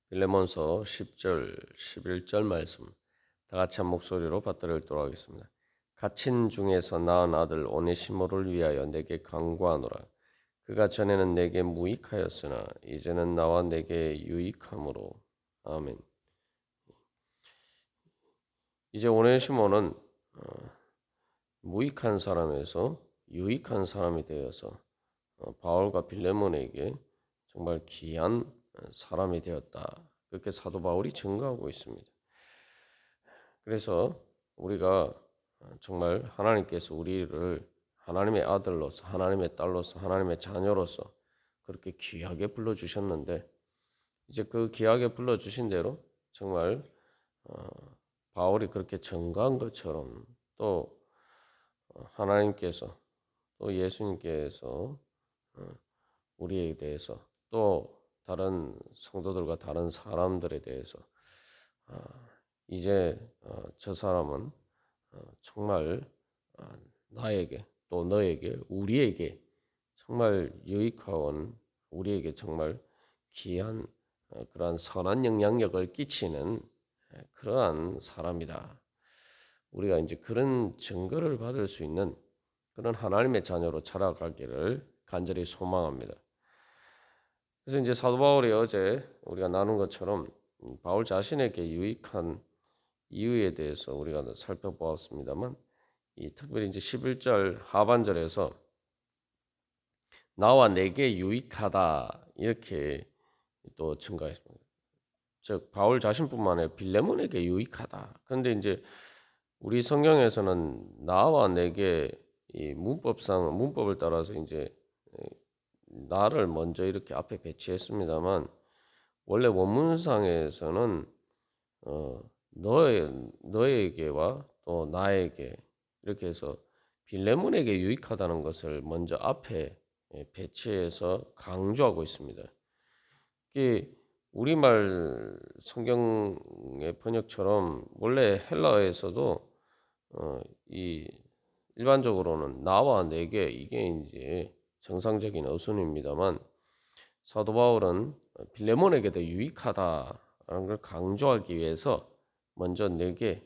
빌레몬서 10절, 11절 말씀 다 같이 한 목소리로 받들어 읽도록 하겠습니다. 갇힌 중에서 낳은 아들 오네시모를 위하여 내게 간구하노라. 그가 전에는 내게 무익하였으나 이제는 나와 내게 유익함으로. 아멘. 이제 오네시모는 무익한 사람에서 유익한 사람이 되어서 바울과 빌레몬에게 정말 귀한 사람이 되었다. 그렇게 사도 바울이 증거하고 있습니다. 그래서 우리가 정말 하나님께서 우리를 하나님의 아들로서, 하나님의 딸로서, 하나님의 자녀로서 그렇게 귀하게 불러주셨는데 이제 그 귀하게 불러주신 대로 정말 바울이 그렇게 증거한 것처럼 또 하나님께서 또 예수님께서 우리에 대해서 또 다른 성도들과 다른 사람들에 대해서 이제 저 사람은 정말 나에게 또 너에게 우리에게 정말 유익하온 우리에게 정말 귀한 그러한 선한 영향력을 끼치는 그러한 사람이다. 우리가 이제 그런 증거를 받을 수 있는 그런 하나님의 자녀로 자라가기를 간절히 소망합니다. 그래서 이제 사도 바울이 어제 우리가 나눈 것처럼 바울 자신에게 유익한 이유에 대해서 우리가 살펴보았습니다만 특별히 이제 11절 하반절에서 나와 내게 유익하다 이렇게 또 증가했습니다. 즉 바울 자신뿐만 아니라 빌레몬에게 유익하다. 그런데 이제 우리 성경에서는 나와 내게 이 문법을 따라서 이제 나를 먼저 이렇게 앞에 배치했습니다만 원래 원문상에서는 너에게와 또 나에게 이렇게 해서 빌레몬에게 유익하다는 것을 먼저 앞에 배치해서 강조하고 있습니다. 이게 우리말 성경의 번역처럼 원래 헬라어에서도 이 일반적으로는 나와 내게 이게 이제 정상적인 어순입니다만 사도 바울은 빌레몬에게도 유익하다라는 걸 강조하기 위해서 먼저 내게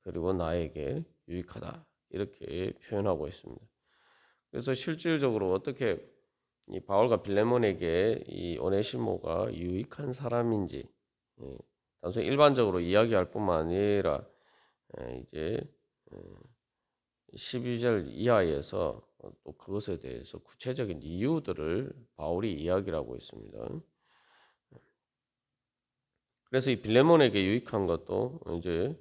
그리고 나에게 유익하다 이렇게 표현하고 있습니다. 그래서 실질적으로 어떻게 이 바울과 빌레몬에게 이 오네시모가 유익한 사람인지 단순히 일반적으로 이야기할 뿐만 아니라 이제 12절 이하에서 또 그것에 대해서 구체적인 이유들을 바울이 이야기를 하고 있습니다. 그래서 이 빌레몬에게 유익한 것도 이제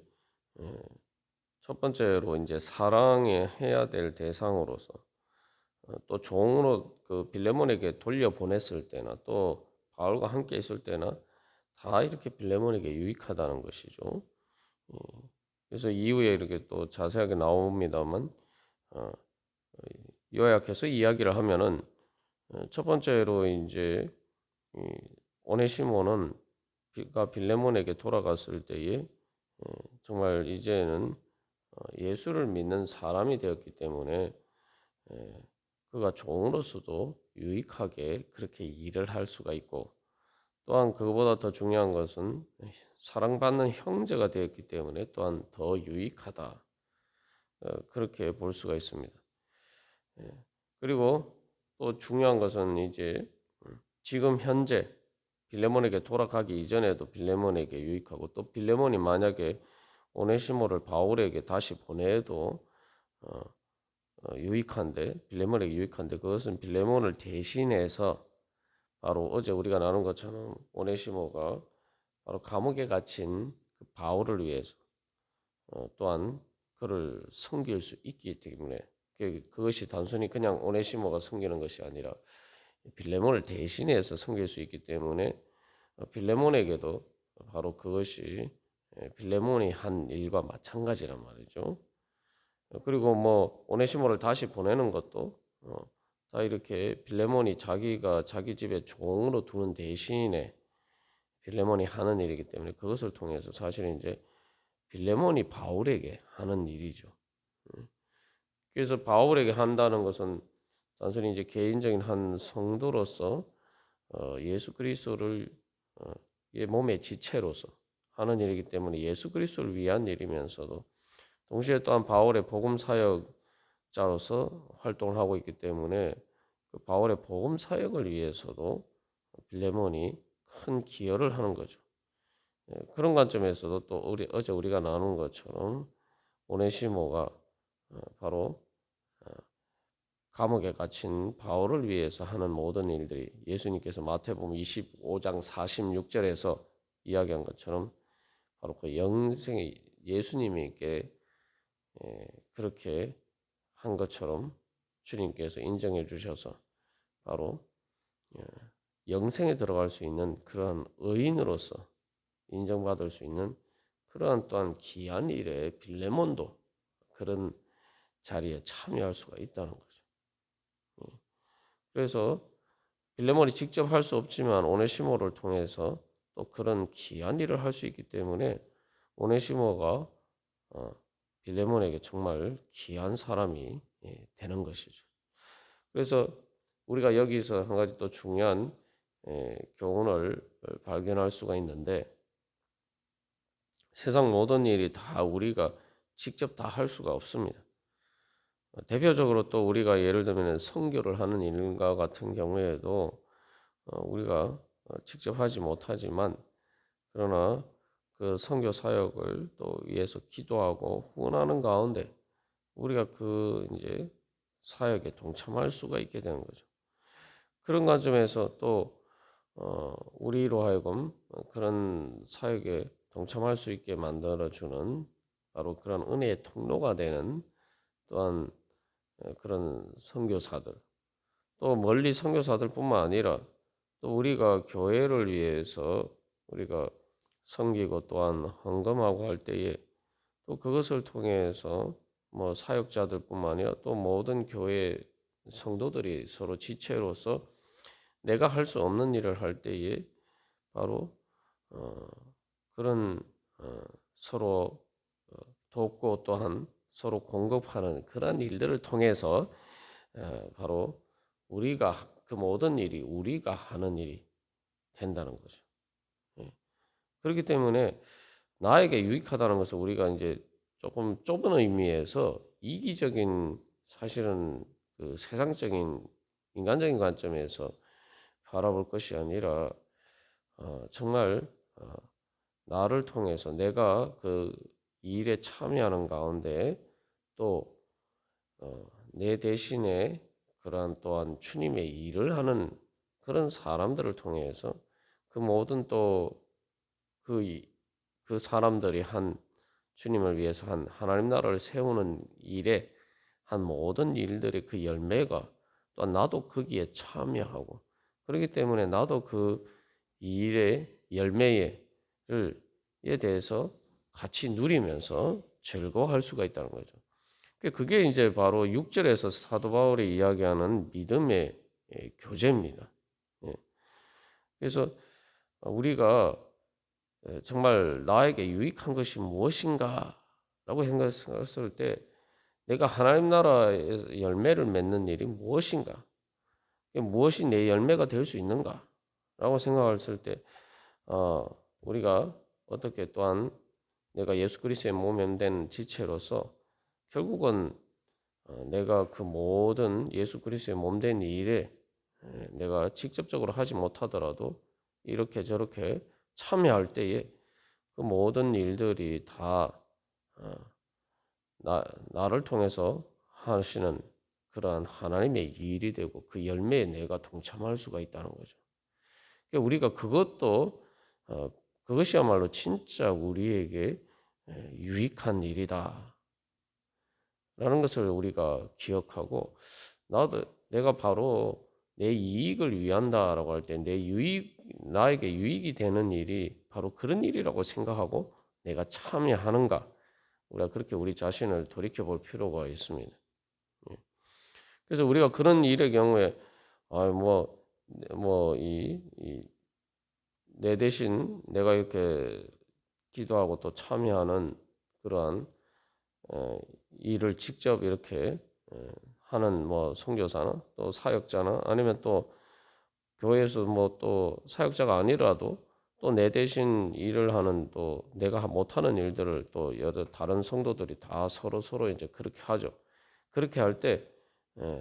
첫 번째로 이제 사랑에 해야 될 대상으로서 또 종으로 그 빌레몬에게 돌려 보냈을 때나 또 바울과 함께 있을 때나 다 이렇게 빌레몬에게 유익하다는 것이죠. 그래서 이후에 이렇게 또 자세하게 나옵니다만 요약해서 이야기를 하면은 첫 번째로 이제 오네시모는 빌레몬에게 돌아갔을 때에 정말 이제는 예수를 믿는 사람이 되었기 때문에 그가 종으로서도 유익하게 그렇게 일을 할 수가 있고 또한 그보다 더 중요한 것은 사랑받는 형제가 되었기 때문에 또한 더 유익하다. 그렇게 볼 수가 있습니다. 그리고 또 중요한 것은 이제 지금 현재 빌레몬에게 돌아가기 이전에도 빌레몬에게 유익하고 또 빌레몬이 만약에 오네시모를 바울에게 다시 보내도 유익한데 빌레몬에게 유익한데 그것은 빌레몬을 대신해서 바로 어제 우리가 나눈 것처럼 오네시모가 바로 감옥에 갇힌 그 바울을 위해서 또한 그를 섬길 수 있기 때문에 그것이 단순히 그냥 오네시모가 섬기는 것이 아니라 빌레몬을 대신해서 섬길 수 있기 때문에 빌레몬에게도 바로 그것이 빌레몬이 한 일과 마찬가지란 말이죠. 그리고 뭐 오네시모를 다시 보내는 것도 다 이렇게 빌레몬이 자기가 자기 집에 종으로 두는 대신에 빌레몬이 하는 일이기 때문에 그것을 통해서 사실은 이제 빌레몬이 바울에게 하는 일이죠. 그래서 바울에게 한다는 것은 단순히 이제 개인적인 한 성도로서 예수 그리스도를 몸의 지체로서 하는 일이기 때문에 예수 그리스도를 위한 일이면서도 동시에 또한 바울의 복음 사역자로서 활동을 하고 있기 때문에 그 바울의 복음 사역을 위해서도 빌레몬이 큰 기여를 하는 거죠. 그런 관점에서도 또 어제 우리가 나눈 것처럼 오네시모가 바로 감옥에 갇힌 바울을 위해서 하는 모든 일들이 예수님께서 마태복음 25장 46절에서 이야기한 것처럼 바로 그 영생의 예수님에게 그렇게 한 것처럼 주님께서 인정해 주셔서 바로 영생에 들어갈 수 있는 그러한 의인으로서 인정받을 수 있는 그러한 또한 귀한 일에 빌레몬도 그런 자리에 참여할 수가 있다는 거죠. 그래서 빌레몬이 직접 할 수 없지만 오네시모를 통해서 또 그런 귀한 일을 할 수 있기 때문에 오네시모가 빌레몬에게 정말 귀한 사람이 되는 것이죠. 그래서 우리가 여기서 한 가지 또 중요한 교훈을 발견할 수가 있는데 세상 모든 일이 다 우리가 직접 다 할 수가 없습니다. 대표적으로 또 우리가 예를 들면 선교를 하는 일과 같은 경우에도 우리가 직접 하지 못하지만 그러나 그 선교 사역을 또 위해서 기도하고 후원하는 가운데 우리가 그 이제 사역에 동참할 수가 있게 되는 거죠. 그런 관점에서 또 우리로 하여금 그런 사역에 동참할 수 있게 만들어주는 바로 그런 은혜의 통로가 되는 또한 그런 선교사들 또 멀리 선교사들뿐만 아니라 또 우리가 교회를 위해서 우리가 섬기고 또한 헌금하고 할 때에 또 그것을 통해서 뭐 사역자들뿐만 아니라 또 모든 교회 성도들이 서로 지체로서 내가 할 수 없는 일을 할 때에 바로 그런 서로 돕고 또한 서로 공급하는 그런 일들을 통해서 바로 우리가 그 모든 일이 우리가 하는 일이 된다는 거죠. 그렇기 때문에 나에게 유익하다는 것을 우리가 이제 조금 좁은 의미에서 이기적인 사실은 그 세상적인 인간적인 관점에서 바라볼 것이 아니라 정말 나를 통해서 내가 그 일에 참여하는 가운데 또 내 대신에 그러한 또한 주님의 일을 하는 그런 사람들을 통해서 그 모든 또 그 사람들이 한 주님을 위해서 한 하나님 나라를 세우는 일에 한 모든 일들의 그 열매가 또 나도 거기에 참여하고 그렇기 때문에 나도 그 일의 열매에 대해서 같이 누리면서 즐거워할 수가 있다는 거죠. 그게 이제 바로 6절에서 사도 바울이 이야기하는 믿음의 교제입니다. 그래서 우리가 정말 나에게 유익한 것이 무엇인가라고 생각했을 때 내가 하나님 나라의 열매를 맺는 일이 무엇인가? 무엇이 내 열매가 될 수 있는가라고 생각했을 때 우리가 어떻게 또한 내가 예수 그리스도의 몸에 된 지체로서 결국은 내가 그 모든 예수 그리스도의 몸 된 일에 내가 직접적으로 하지 못하더라도 이렇게 저렇게 참여할 때에 그 모든 일들이 다 나를 통해서 하시는 그러한 하나님의 일이 되고 그 열매에 내가 동참할 수가 있다는 거죠. 그러니까 우리가 그것도 그것이야말로 진짜 우리에게 유익한 일이다. 라는 것을 우리가 기억하고 내가 바로 내 이익을 위한다라고 할 때 나에게 유익이 되는 일이 바로 그런 일이라고 생각하고 내가 참여하는가 우리가 그렇게 우리 자신을 돌이켜 볼 필요가 있습니다. 그래서 우리가 그런 일의 경우에 내 대신 내가 이렇게 기도하고 또 참여하는 그러한 일을 직접 이렇게 하는 뭐 선교사나 또 사역자나 아니면 또 교회에서 뭐 또 사역자가 아니라도 또 내 대신 일을 하는 또 내가 못하는 일들을 또 여러 다른 성도들이 다 서로 이제 그렇게 하죠. 그렇게 할 때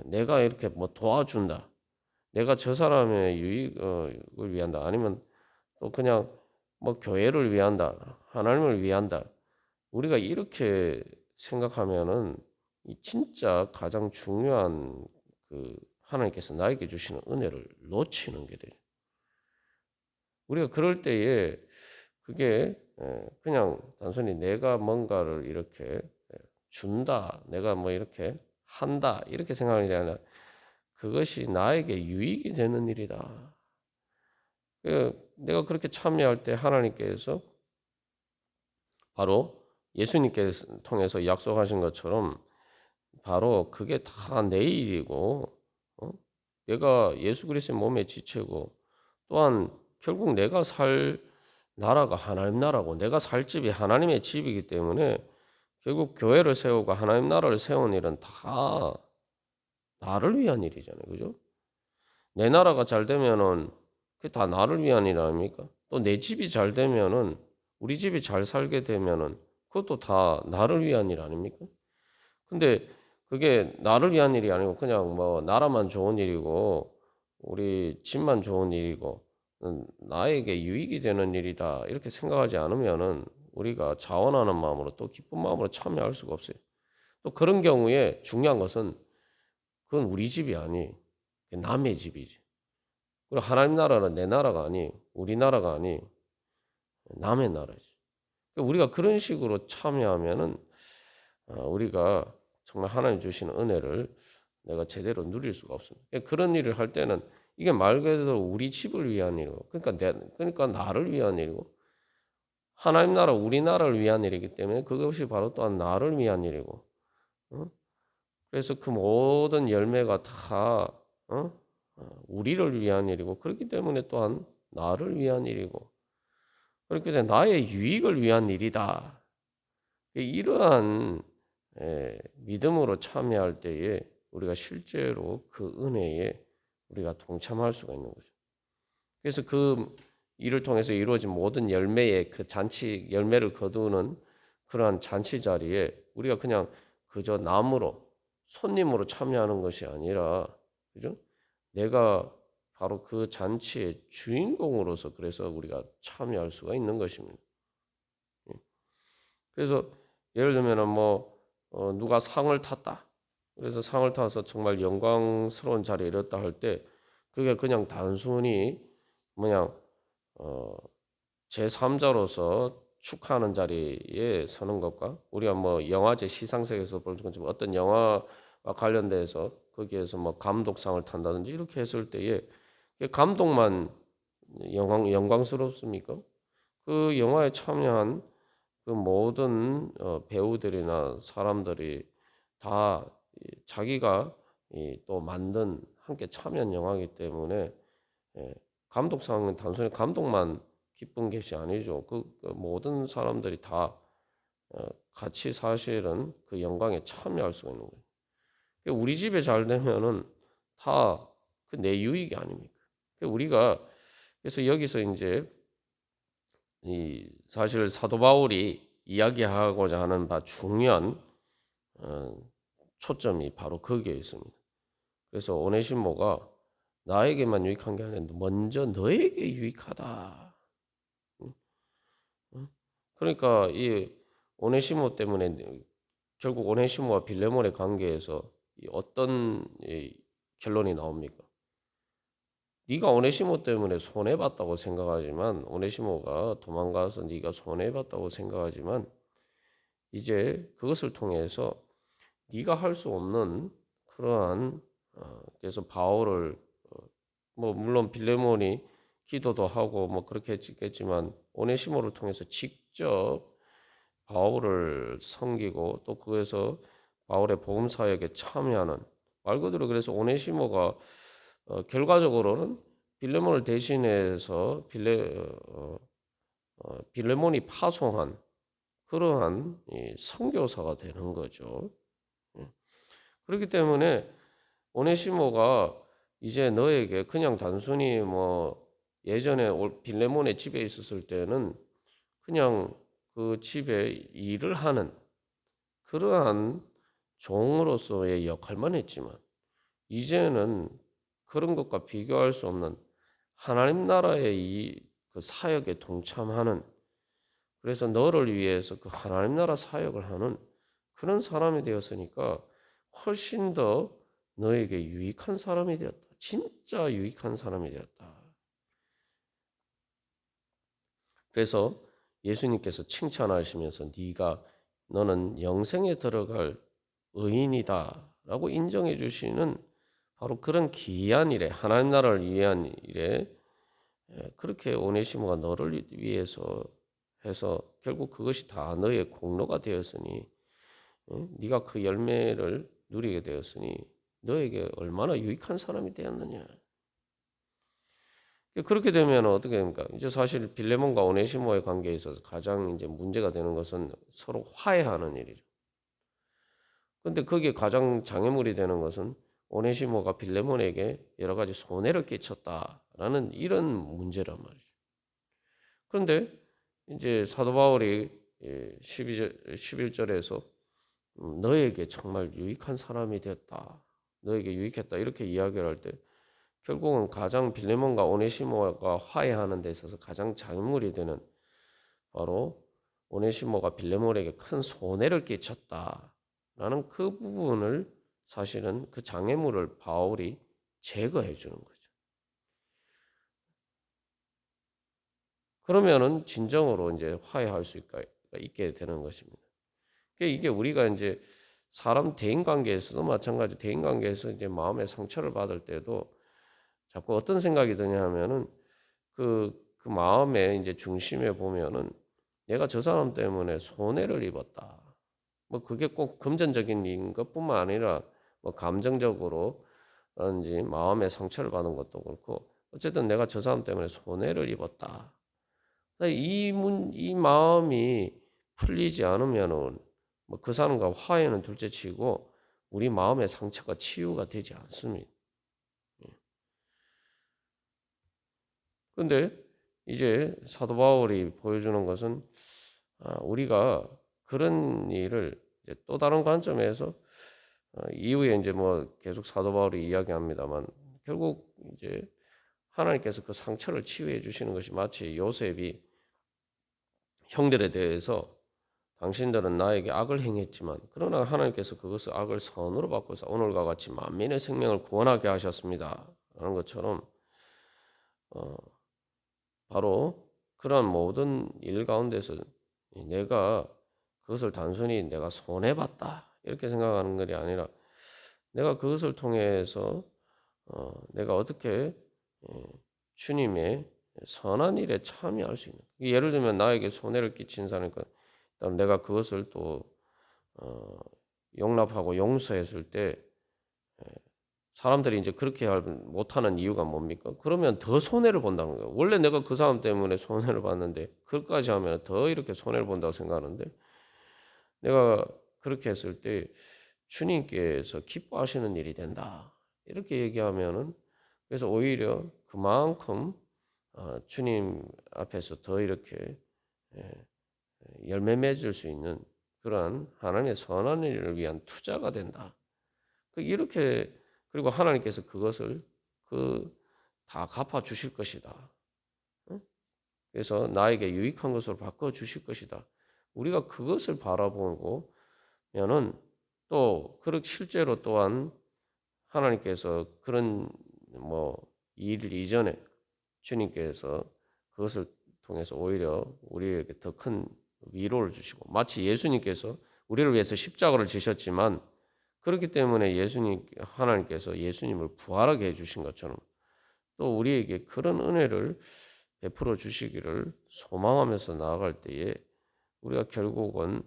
내가 이렇게 뭐 도와준다. 내가 저 사람의 유익을 위한다. 아니면 또 그냥 뭐 교회를 위한다. 하나님을 위한다. 우리가 이렇게 생각하면은 이 진짜 가장 중요한 그 하나님께서 나에게 주시는 은혜를 놓치는 게 돼요. 우리가 그럴 때에 그게 그냥 단순히 내가 뭔가를 이렇게 준다, 내가 뭐 이렇게 한다 이렇게 생각하는 게 아니라 그것이 나에게 유익이 되는 일이다. 내가 그렇게 참여할 때 하나님께서 바로 예수님께 통해서 약속하신 것처럼 바로 그게 다 내 일이고 내가 예수 그리스도의 몸의 지체고 또한 결국 내가 살 나라가 하나님 나라고 내가 살 집이 하나님의 집이기 때문에 결국 교회를 세우고 하나님 나라를 세운 일은 다 나를 위한 일이잖아요. 그죠? 내 나라가 잘 되면은 그게 다 나를 위한 일 아닙니까? 또 내 집이 잘 되면은 우리 집이 잘 살게 되면은 그것도 다 나를 위한 일 아닙니까? 근데 그게 나를 위한 일이 아니고 그냥 뭐 나라만 좋은 일이고 우리 집만 좋은 일이고 나에게 유익이 되는 일이다 이렇게 생각하지 않으면은 우리가 자원하는 마음으로 또 기쁜 마음으로 참여할 수가 없어요. 또 그런 경우에 중요한 것은 그건 우리 집이 아니 남의 집이지. 그리고 하나님 나라는 내 나라가 아니 우리 나라가 아니 남의 나라지. 그러니까 우리가 그런 식으로 참여하면은 우리가 정말 하나님 주시는 은혜를 내가 제대로 누릴 수가 없습니다. 그러니까 그런 일을 할 때는 이게 말 그대로 우리 집을 위한 일이고, 그러니까 나를 위한 일이고, 하나님 나라, 우리 나라를 위한 일이기 때문에 그것이 바로 또한 나를 위한 일이고, 어? 그래서 그 모든 열매가 다 우리를 위한 일이고, 그렇기 때문에 또한 나를 위한 일이고, 그렇기 때문에 나의 유익을 위한 일이다. 이러한 믿음으로 참여할 때에 우리가 실제로 그 은혜에 우리가 동참할 수가 있는 거죠. 그래서 그 일을 통해서 이루어진 모든 열매의 그 잔치 열매를 거두는 그러한 잔치 자리에 우리가 그냥 그저 남으로 손님으로 참여하는 것이 아니라 그죠? 내가 바로 그 잔치의 주인공으로서 그래서 우리가 참여할 수가 있는 것입니다. 그래서 예를 들면은 뭐 누가 상을 탔다. 그래서 상을 타서 정말 영광스러운 자리에 이뤘다 할 때 그게 그냥 단순히 뭐냐 제3자로서 축하하는 자리에 서는 것과 우리가 뭐 영화제 시상식에서 볼 것처럼 어떤 영화와 관련돼서 거기에서 뭐 감독상을 탄다든지 이렇게 했을 때에 감독만 영광스럽습니까? 그 영화에 참여한 그 모든 배우들이나 사람들이 다 자기가 또 만든 함께 참여한 영화이기 때문에 감독상은 단순히 감독만 기쁜 것이 아니죠. 그 모든 사람들이 다 같이 사실은 그 영광에 참여할 수가 있는 거예요. 그러니까 우리 집에 잘 되면은 다 그 내 유익이 아닙니까? 그러니까 우리가 그래서 여기서 이제 이 사실 사도 바울이 이야기하고자 하는 바 중요한 어, 초점이 바로 거기에 있습니다. 그래서 오네시모가 나에게만 유익한 게 아니라 먼저 너에게 유익하다. 그러니까 이 오네시모 때문에 결국 오네시모와 빌레몬의 관계에서 어떤 결론이 나옵니까? 네가 오네시모 때문에 손해봤다고 생각하지만 오네시모가 도망가서 네가 손해봤다고 생각하지만 이제 그것을 통해서 네가 할 수 없는 그러한 그래서 바울을 뭐 물론 빌레몬이 기도도 하고 뭐 그렇게 했겠지만 오네시모를 통해서 직접 바울을 섬기고 또 그에서 바울의 복음 사역에 참여하는 말 그대로 그래서 오네시모가 결과적으로는 빌레몬을 대신해서 빌레몬이 파송한 그러한 선교사가 되는 거죠. 그렇기 때문에 오네시모가 이제 너에게 그냥 단순히 뭐 예전에 빌레몬의 집에 있었을 때는 그냥 그 집에 일을 하는 그러한 종으로서의 역할만 했지만 이제는 그런 것과 비교할 수 없는 하나님 나라의 그 사역에 동참하는, 그래서 너를 위해서 그 하나님 나라 사역을 하는 그런 사람이 되었으니까 훨씬 더 너에게 유익한 사람이 되었다. 진짜 유익한 사람이 되었다. 그래서 예수님께서 칭찬하시면서 너는 영생에 들어갈 의인이다라고 인정해 주시는 바로 그런 귀한 일에, 하나님 나라를 위한 일에, 그렇게 오네시모가 너를 위해서 해서 결국 그것이 다 너의 공로가 되었으니, 네가 그 열매를 누리게 되었으니 너에게 얼마나 유익한 사람이 되었느냐. 그렇게 되면 어떻게 됩니까? 이제 사실 빌레몬과 오네시모의 관계에 있어서 가장 이제 문제가 되는 것은 서로 화해하는 일이죠. 근데 거기에 가장 장애물이 되는 것은 오네시모가 빌레몬에게 여러 가지 손해를 끼쳤다라는 이런 문제란 말이죠. 그런데 이제 사도 바울이 11절에서 너에게 정말 유익한 사람이 됐다. 너에게 유익했다. 이렇게 이야기를 할 때 결국은 가장 빌레몬과 오네시모가 화해하는 데 있어서 가장 장애물이 되는 바로 오네시모가 빌레몬에게 큰 손해를 끼쳤다라는 그 부분을 사실은 그 장애물을 바울이 제거해 주는 거죠. 그러면은 진정으로 이제 화해할 수 있게 되는 것입니다. 이게 우리가 이제 사람 대인 관계에서도 마찬가지, 대인 관계에서 이제 마음의 상처를 받을 때도 자꾸 어떤 생각이 드냐 하면은 그 마음의 이제 중심에 보면은 내가 저 사람 때문에 손해를 입었다. 뭐 그게 꼭 금전적인 것뿐만 아니라 뭐 감정적으로든지 마음의 상처를 받은 것도 그렇고 어쨌든 내가 저 사람 때문에 손해를 입었다. 이 마음이 풀리지 않으면은 뭐 그 사람과 화해는 둘째치고 우리 마음의 상처가 치유가 되지 않습니다. 그런데 이제 사도 바울이 보여주는 것은 우리가 그런 일을 이제 또 다른 관점에서 이후에 이제 뭐 계속 사도 바울이 이야기합니다만 결국 이제 하나님께서 그 상처를 치유해 주시는 것이 마치 요셉이 형들에 대해서 당신들은 나에게 악을 행했지만 그러나 하나님께서 그것을 악을 선으로 바꿔서 오늘과 같이 만민의 생명을 구원하게 하셨습니다. 라는 것처럼 어, 바로 그러한 모든 일 가운데서 내가 그것을 단순히 내가 손해봤다 이렇게 생각하는 것이 아니라 내가 그것을 통해서 내가 어떻게 주님의 선한 일에 참여할 수 있는, 예를 들면 나에게 손해를 끼친 사람이니까 내가 그것을 또 용납하고 용서했을 때 사람들이 이제 그렇게 못하는 이유가 뭡니까? 그러면 더 손해를 본다는 거예요. 원래 내가 그 사람 때문에 손해를 봤는데 그것까지 하면 더 이렇게 손해를 본다고 생각하는데 내가 그렇게 했을 때 주님께서 기뻐하시는 일이 된다. 이렇게 얘기하면은 그래서 오히려 그만큼 주님 앞에서 더 이렇게 열매 맺을 수 있는 그러한 하나님의 선한 일을 위한 투자가 된다. 이렇게 그리고 하나님께서 그것을 다 갚아 주실 것이다. 그래서 나에게 유익한 것으로 바꿔 주실 것이다. 우리가 그것을 바라보고면은 또 실제로 또한 하나님께서 그런 뭐 일 이전에 주님께서 그것을 통해서 오히려 우리에게 더 큰 위로를 주시고 마치 예수님께서 우리를 위해서 십자가를 지셨지만 그렇기 때문에 하나님께서 예수님을 부활하게 해주신 것처럼 또 우리에게 그런 은혜를 베풀어 주시기를 소망하면서 나아갈 때에 우리가 결국은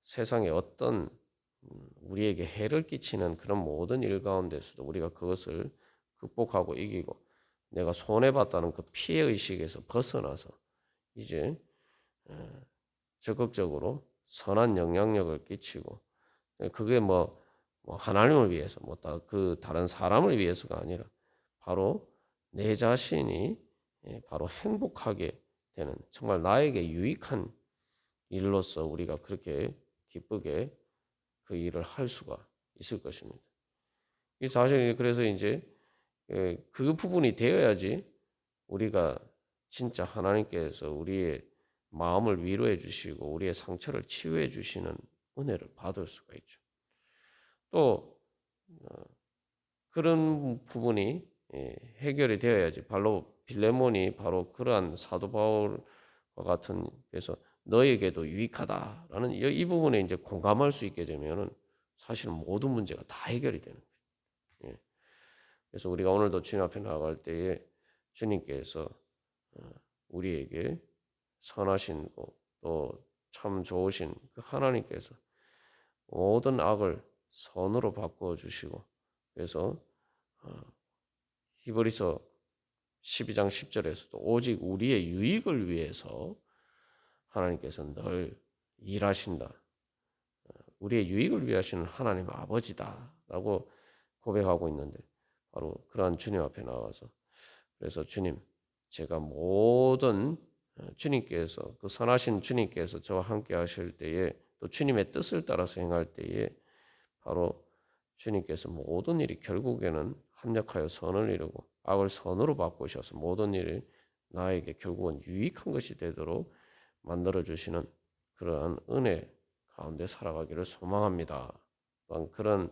세상에 어떤 우리에게 해를 끼치는 그런 모든 일 가운데서도 우리가 그것을 극복하고 이기고 내가 손해봤다는 그 피해 의식에서 벗어나서 이제 적극적으로 선한 영향력을 끼치고 그게 뭐 하나님을 위해서 그 다른 사람을 위해서가 아니라 바로 내 자신이 바로 행복하게 되는 정말 나에게 유익한 일로서 우리가 그렇게 기쁘게 그 일을 할 수가 있을 것입니다. 이 사실 그래서 이제 그 부분이 되어야지 우리가 진짜 하나님께서 우리의 마음을 위로해 주시고 우리의 상처를 치유해 주시는 은혜를 받을 수가 있죠. 또 그런 부분이 해결이 되어야지 바로 빌레몬이 바로 그러한 사도 바울과 같은 그래서 너에게도 유익하다라는 이 부분에 이제 공감할 수 있게 되면은 사실 모든 문제가 다 해결이 되는 거예요. 예. 그래서 우리가 오늘도 주님 앞에 나아갈 때에 주님께서 우리에게 선하신 또 참 좋으신 그 하나님께서 모든 악을 선으로 바꾸어 주시고 그래서 히브리서 12장 10절에서도 오직 우리의 유익을 위해서 하나님께서 늘 일하신다. 우리의 유익을 위하시는 하나님 아버지다라고 고백하고 있는데 바로 그러한 주님 앞에 나와서 그래서 주님 제가 모든 주님께서 그 선하신 주님께서 저와 함께 하실 때에 또 주님의 뜻을 따라서 행할 때에 바로 주님께서 모든 일이 결국에는 합력하여 선을 이루고 악을 선으로 바꾸셔서 모든 일이 나에게 결국은 유익한 것이 되도록 만들어 주시는 그러한 은혜 가운데 살아가기를 소망합니다. 또한 그런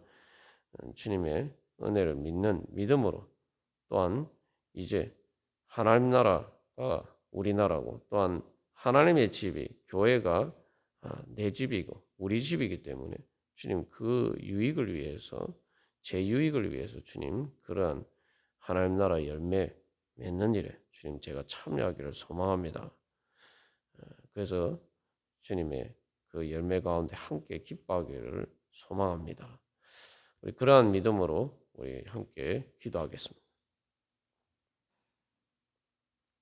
주님의 은혜를 믿는 믿음으로 또한 이제 하나님 나라가 우리나라고 또한 하나님의 집이 교회가 내 집이고 우리 집이기 때문에 주님 그 유익을 위해서 제 유익을 위해서 주님 그러한 하나님 나라 열매 맺는 일에 주님 제가 참여하기를 소망합니다. 그래서 주님의 그 열매 가운데 함께 기뻐하기를 소망합니다. 우리 그러한 믿음으로 우리 함께 기도하겠습니다.